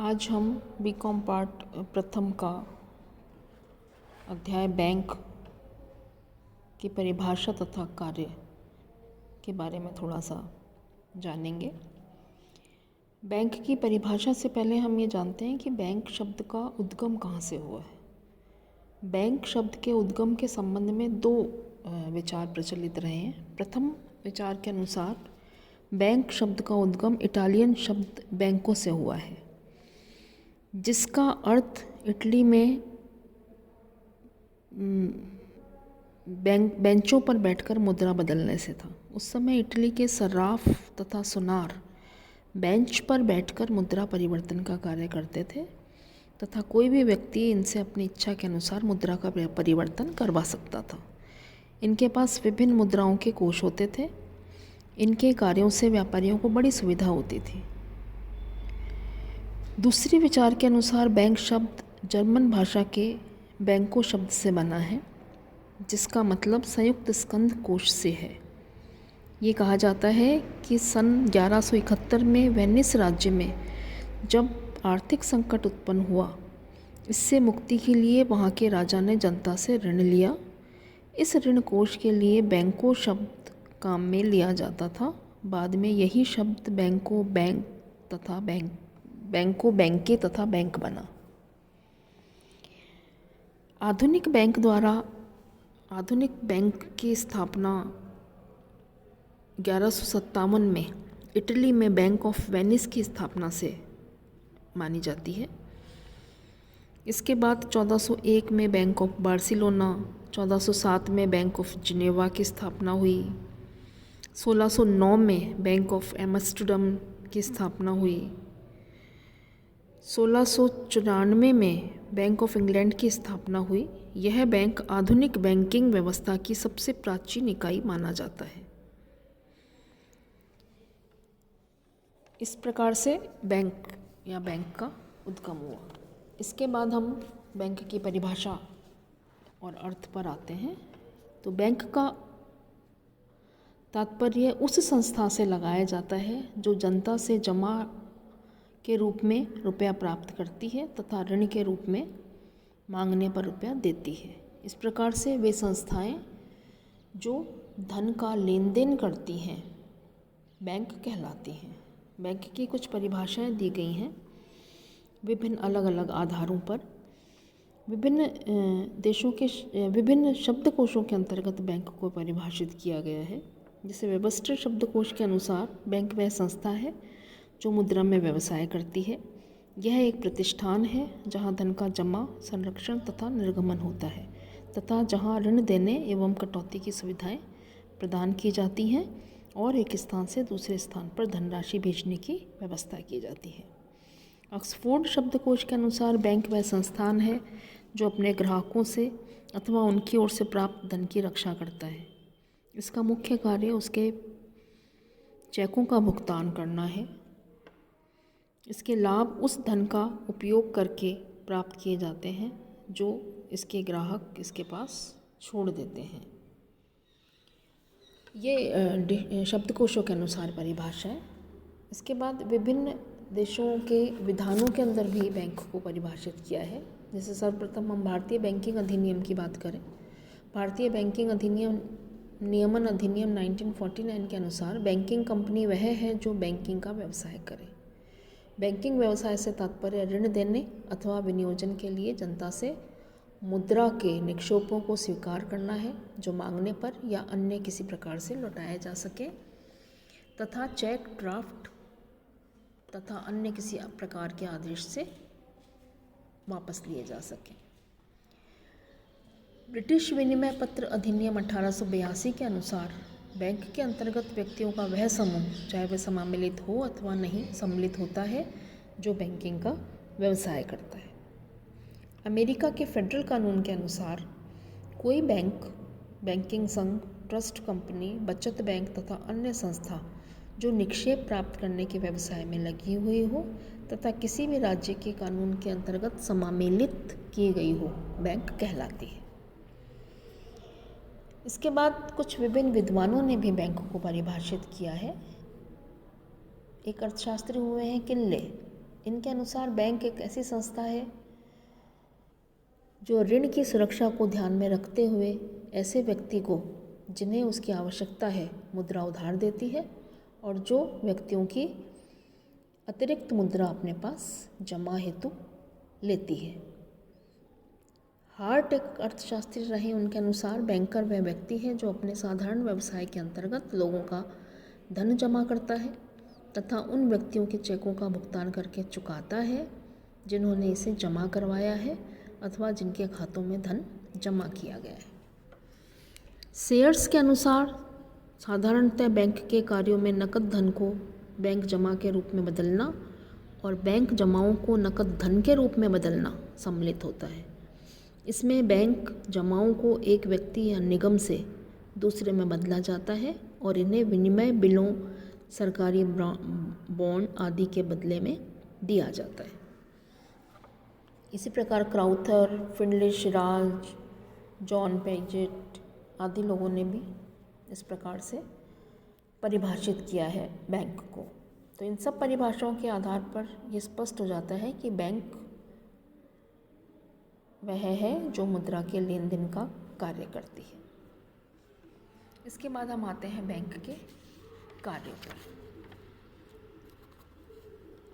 आज हम BCom part प्रथम का अध्याय बैंक की परिभाषा तथा कार्य के बारे में थोड़ा सा जानेंगे। बैंक की परिभाषा से पहले हम ये जानते हैं कि बैंक शब्द का उद्गम कहाँ से हुआ है। बैंक शब्द के उद्गम के संबंध में दो विचार प्रचलित रहे हैं। प्रथम विचार के अनुसार बैंक शब्द का उद्गम इटालियन शब्द बैंको से हुआ है, जिसका अर्थ इटली में बेंचों पर बैठकर मुद्रा बदलने से था। उस समय इटली के सर्राफ तथा सुनार बेंच पर बैठकर मुद्रा परिवर्तन का कार्य करते थे तथा कोई भी व्यक्ति इनसे अपनी इच्छा के अनुसार मुद्रा का परिवर्तन करवा सकता था। इनके पास विभिन्न मुद्राओं के कोष होते थे। इनके कार्यों से व्यापारियों को बड़ी सुविधा होती थी। दूसरी विचार के अनुसार बैंक शब्द जर्मन भाषा के बैंको शब्द से बना है, जिसका मतलब संयुक्त स्कंध कोष से है। ये कहा जाता है कि सन 1171 में वेनिस राज्य में जब आर्थिक संकट उत्पन्न हुआ, इससे मुक्ति के लिए वहाँ के राजा ने जनता से ऋण लिया। इस ऋण कोष के लिए बैंको शब्द काम में लिया जाता था। बाद में यही शब्द बैंको बैंक तथा बैंको बैंके तथा बैंक बना। आधुनिक बैंक की स्थापना 1157 में इटली में बैंक ऑफ वेनिस की स्थापना से मानी जाती है। इसके बाद 1401 में बैंक ऑफ बार्सिलोना, 1407 में बैंक ऑफ जिनेवा की स्थापना हुई, 1609 में बैंक ऑफ एम्स्टर्डम की स्थापना हुई, 1694 में बैंक ऑफ इंग्लैंड की स्थापना हुई। यह बैंक आधुनिक बैंकिंग व्यवस्था की सबसे प्राचीन इकाई माना जाता है। इस प्रकार से बैंक का उद्गम हुआ। इसके बाद हम बैंक की परिभाषा और अर्थ पर आते हैं। तो बैंक का तात्पर्य उस संस्था से लगाया जाता है जो जनता से जमा के रूप में रुपया प्राप्त करती है तथा ऋण के रूप में मांगने पर रुपया देती है। इस प्रकार से वे संस्थाएं जो धन का लेन देन करती हैं बैंक कहलाती हैं। बैंक की कुछ परिभाषाएं दी गई हैं विभिन्न अलग अलग आधारों पर। विभिन्न देशों के विभिन्न शब्दकोशों के अंतर्गत बैंक को परिभाषित किया गया है। जैसे वेबस्टर शब्दकोश के अनुसार बैंक वह संस्था है जो मुद्रा में व्यवसाय करती है। यह एक प्रतिष्ठान है जहां धन का जमा, संरक्षण तथा निर्गमन होता है तथा जहां ऋण देने एवं कटौती की सुविधाएं प्रदान की जाती हैं और एक स्थान से दूसरे स्थान पर धनराशि भेजने की व्यवस्था की जाती है। ऑक्सफोर्ड शब्दकोश के अनुसार बैंक वह संस्थान है जो अपने ग्राहकों से अथवा उनकी ओर से प्राप्त धन की रक्षा करता है। इसका मुख्य कार्य उसके चेकों का भुगतान करना है। इसके लाभ उस धन का उपयोग करके प्राप्त किए जाते हैं जो इसके ग्राहक इसके पास छोड़ देते हैं। ये शब्दकोशों के अनुसार परिभाषा है। इसके बाद विभिन्न देशों के विधानों के अंदर भी बैंक को परिभाषित किया है। जैसे सर्वप्रथम हम भारतीय बैंकिंग अधिनियम की बात करें। भारतीय बैंकिंग नियमन अधिनियम 1949 के अनुसार बैंकिंग कंपनी वह है जो बैंकिंग का व्यवसाय करे। बैंकिंग व्यवसाय से तात्पर्य ऋण देने अथवा विनियोजन के लिए जनता से मुद्रा के निक्षेपों को स्वीकार करना है जो मांगने पर या अन्य किसी प्रकार से लौटाया जा सके तथा चेक, ड्राफ्ट तथा अन्य किसी प्रकार के आदेश से वापस लिए जा सके। ब्रिटिश विनिमय पत्र अधिनियम 1882 के अनुसार बैंक के अंतर्गत व्यक्तियों का वह समूह, चाहे वह सम्मिलित हो अथवा नहीं सम्मिलित होता है, जो बैंकिंग का व्यवसाय करता है। अमेरिका के फेडरल कानून के अनुसार कोई बैंक, बैंकिंग संघ, ट्रस्ट कंपनी, बचत बैंक तथा अन्य संस्था जो निक्षेप प्राप्त करने के व्यवसाय में लगी हुई हो तथा किसी भी राज्य के कानून के अंतर्गत सम्मिलित की गई हो, बैंक कहलाती है। इसके बाद कुछ विभिन्न विद्वानों ने भी बैंक को परिभाषित किया है। एक अर्थशास्त्री हुए हैं किनले। इनके अनुसार बैंक एक ऐसी संस्था है जो ऋण की सुरक्षा को ध्यान में रखते हुए ऐसे व्यक्ति को जिन्हें उसकी आवश्यकता है मुद्रा उधार देती है और जो व्यक्तियों की अतिरिक्त मुद्रा अपने पास जमा हेतु लेती है। हार्ट एक अर्थशास्त्री रहे, उनके अनुसार बैंकर वह व्यक्ति है जो अपने साधारण व्यवसाय के अंतर्गत लोगों का धन जमा करता है तथा उन व्यक्तियों के चेकों का भुगतान करके चुकाता है जिन्होंने इसे जमा करवाया है अथवा जिनके खातों में धन जमा किया गया है। शेयर्स के अनुसार साधारणतः बैंक के कार्यों में नकद धन को बैंक जमा के रूप में बदलना और बैंक जमाओं को नकद धन के रूप में बदलना सम्मिलित होता है। इसमें बैंक जमाओं को एक व्यक्ति या निगम से दूसरे में बदला जाता है और इन्हें विनिमय बिलों, सरकारी बॉन्ड आदि के बदले में दिया जाता है। इसी प्रकार क्राउथर, फिंडलिश, राज, जॉन पेजेट आदि लोगों ने भी इस प्रकार से परिभाषित किया है बैंक को। तो इन सब परिभाषाओं के आधार पर यह स्पष्ट हो जाता है कि बैंक वह है जो मुद्रा के लेन देन का कार्य करती है। इसके बाद हम आते हैं बैंक के कार्यों पर।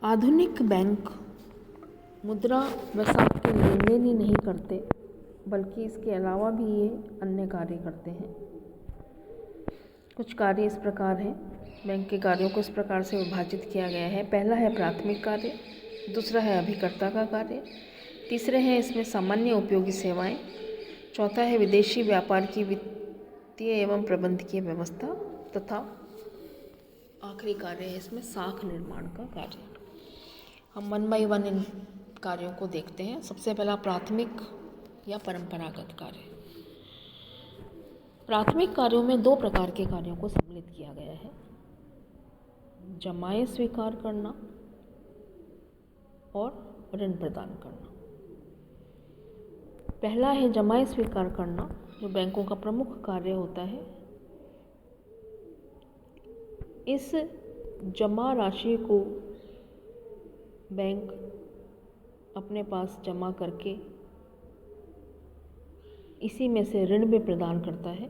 आधुनिक बैंक मुद्रा व साख के लेन देन ही नहीं करते बल्कि इसके अलावा भी ये अन्य कार्य करते हैं। कुछ कार्य इस प्रकार हैं। बैंक के कार्यों को इस प्रकार से विभाजित किया गया है। पहला है प्राथमिक कार्य, दूसरा है अभिकर्ता का कार्य, तीसरे हैं इसमें सामान्य उपयोगी सेवाएं, चौथा है विदेशी व्यापार की वित्तीय एवं प्रबंधकीय व्यवस्था तथा आखिरी कार्य है इसमें साख निर्माण का कार्य। हम 1 बाय 1 इन कार्यों को देखते हैं। सबसे पहला प्राथमिक या परंपरागत कार्य। प्राथमिक कार्यों में 2 प्रकार के कार्यों को सम्मिलित किया गया है, जमाएं स्वीकार करना और ऋण प्रदान करना। पहला है जमाएं स्वीकार करना, जो बैंकों का प्रमुख कार्य होता है। इस जमा राशि को बैंक अपने पास जमा करके इसी में से ऋण भी प्रदान करता है।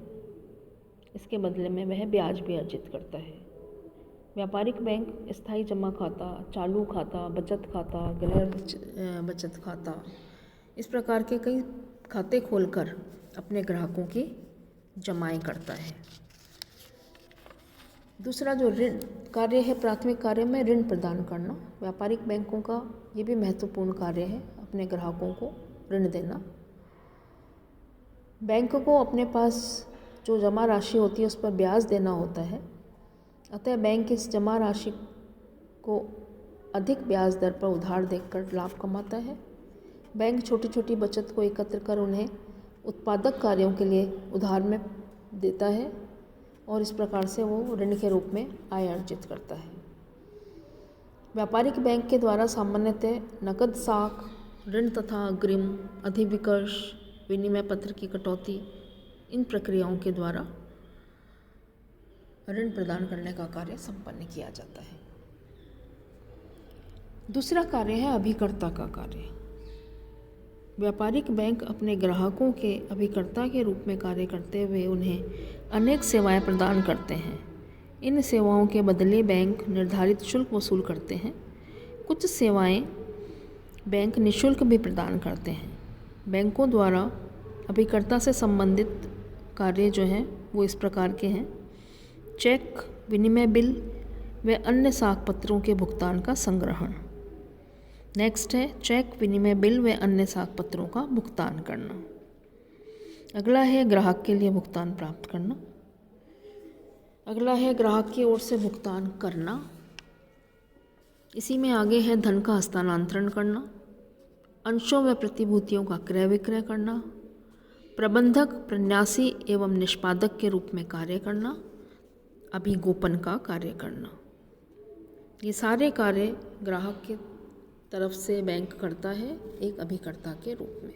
इसके बदले में वह ब्याज भी अर्जित करता है। व्यापारिक बैंक स्थायी जमा खाता, चालू खाता, बचत खाता, गैर बचत खाता, इस प्रकार के कई खाते खोलकर अपने ग्राहकों की जमाएं करता है। दूसरा जो ऋण कार्य है, प्राथमिक कार्य में ऋण प्रदान करना। व्यापारिक बैंकों का ये भी महत्वपूर्ण कार्य है, अपने ग्राहकों को ऋण देना। बैंक को अपने पास जो जमा राशि होती है उस पर ब्याज देना होता है, अतः बैंक इस जमा राशि को अधिक ब्याज दर पर उधार देकर लाभ कमाता है। बैंक छोटी छोटी बचत को एकत्र कर उन्हें उत्पादक कार्यों के लिए उधार में देता है और इस प्रकार से वो ऋण के रूप में आय अर्जित करता है। व्यापारिक बैंक के द्वारा सामान्यतः नकद साख, ऋण तथा अग्रिम, अधिविकर्ष, विनिमय पत्र की कटौती, इन प्रक्रियाओं के द्वारा ऋण प्रदान करने का कार्य संपन्न किया जाता है। दूसरा कार्य है अभिकर्ता का कार्य। व्यापारिक बैंक अपने ग्राहकों के अभिकर्ता के रूप में कार्य करते हुए उन्हें अनेक सेवाएं प्रदान करते हैं। इन सेवाओं के बदले बैंक निर्धारित शुल्क वसूल करते हैं। कुछ सेवाएं बैंक निःशुल्क भी प्रदान करते हैं। बैंकों द्वारा अभिकर्ता से संबंधित कार्य जो हैं वो इस प्रकार के हैं: चेक, विनिमय बिल व अन्य साख पत्रों के भुगतान का संग्रहण। नेक्स्ट है चेक, विनिमय बिल व अन्य साख पत्रों का भुगतान करना। अगला है ग्राहक के लिए भुगतान प्राप्त करना। अगला है ग्राहक की ओर से भुगतान करना। इसी में आगे है धन का हस्तांतरण करना, अंशों व प्रतिभूतियों का क्रय विक्रय करना, प्रबंधक, प्रन्यासी एवं निष्पादक के रूप में कार्य करना, अभिगोपन का कार्य करना। ये सारे कार्य ग्राहक के तरफ से बैंक करता है एक अभिकर्ता के रूप में।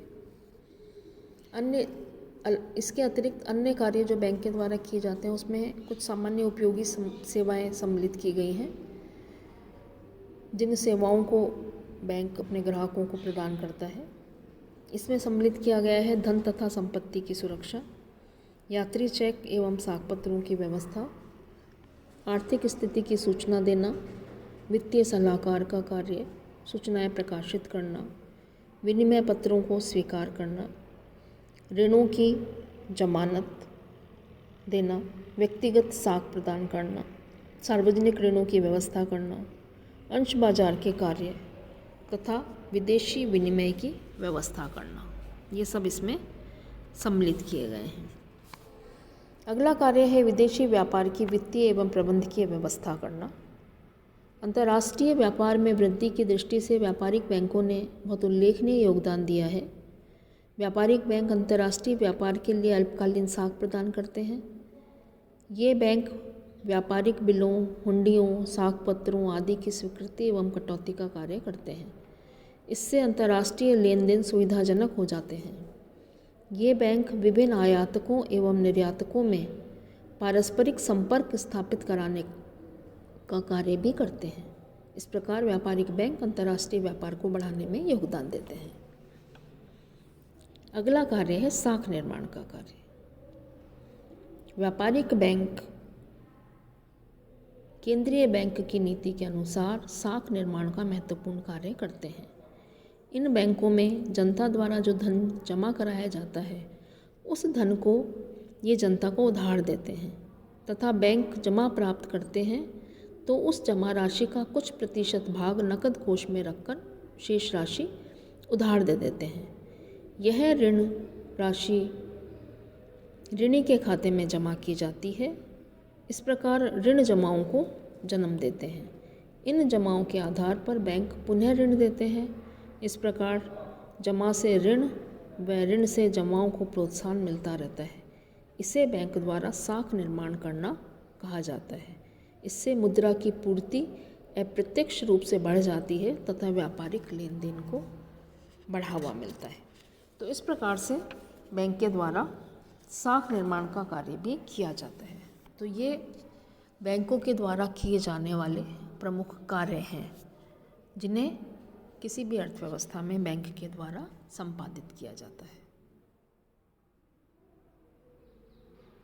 इसके अतिरिक्त अन्य कार्य जो बैंक के द्वारा किए जाते हैं उसमें कुछ सामान्य उपयोगी सेवाएं सम्मिलित की गई हैं। जिन सेवाओं को बैंक अपने ग्राहकों को प्रदान करता है। इसमें सम्मिलित किया गया है धन तथा संपत्ति की सुरक्षा, यात्री चेक एवं साख-पत्रों की व्यवस्था, आर्थिक स्थिति की सूचना देना, वित्तीय सलाहकार का कार्य, सूचनाएं प्रकाशित करना, विनिमय पत्रों को स्वीकार करना, ऋणों की जमानत देना, व्यक्तिगत साख प्रदान करना, सार्वजनिक ऋणों की व्यवस्था करना, अंश बाजार के कार्य तथा विदेशी विनिमय की व्यवस्था करना, ये सब इसमें सम्मिलित किए गए हैं। अगला कार्य है विदेशी व्यापार की वित्तीय एवं प्रबंधकीय व्यवस्था करना। अंतर्राष्ट्रीय व्यापार में वृद्धि की दृष्टि से व्यापारिक बैंकों ने बहुत उल्लेखनीय योगदान दिया है। व्यापारिक बैंक अंतर्राष्ट्रीय व्यापार के लिए अल्पकालीन साख प्रदान करते हैं। ये बैंक व्यापारिक बिलों, हुंडियों, साख पत्रों आदि की स्वीकृति एवं कटौती का कार्य करते हैं। इससे अंतर्राष्ट्रीय लेन देन सुविधाजनक हो जाते हैं। ये बैंक विभिन्न आयातकों एवं निर्यातकों में पारस्परिक संपर्क स्थापित कराने का कार्य भी करते हैं। इस प्रकार व्यापारिक बैंक अंतर्राष्ट्रीय व्यापार को बढ़ाने में योगदान देते हैं। अगला कार्य है साख निर्माण का कार्य। व्यापारिक बैंक केंद्रीय बैंक की नीति के अनुसार साख निर्माण का महत्वपूर्ण कार्य करते हैं। इन बैंकों में जनता द्वारा जो धन जमा कराया जाता है, उस धन को ये जनता को उधार देते हैं तथा बैंक जमा प्राप्त करते हैं तो उस जमा राशि का कुछ प्रतिशत भाग नकद कोष में रखकर शेष राशि उधार दे देते हैं। यह ऋण राशि ऋणी के खाते में जमा की जाती है। इस प्रकार ऋण जमाओं को जन्म देते हैं। इन जमाओं के आधार पर बैंक पुनः ऋण देते हैं। इस प्रकार जमा से ऋण व ऋण से जमाओं को प्रोत्साहन मिलता रहता है। इसे बैंक द्वारा साख निर्माण करना कहा जाता है। इससे मुद्रा की पूर्ति अप्रत्यक्ष रूप से बढ़ जाती है तथा व्यापारिक लेन देन को बढ़ावा मिलता है। तो इस प्रकार से बैंक के द्वारा साख निर्माण का कार्य भी किया जाता है। तो ये बैंकों के द्वारा किए जाने वाले प्रमुख कार्य हैं जिन्हें किसी भी अर्थव्यवस्था में बैंक के द्वारा संपादित किया जाता है।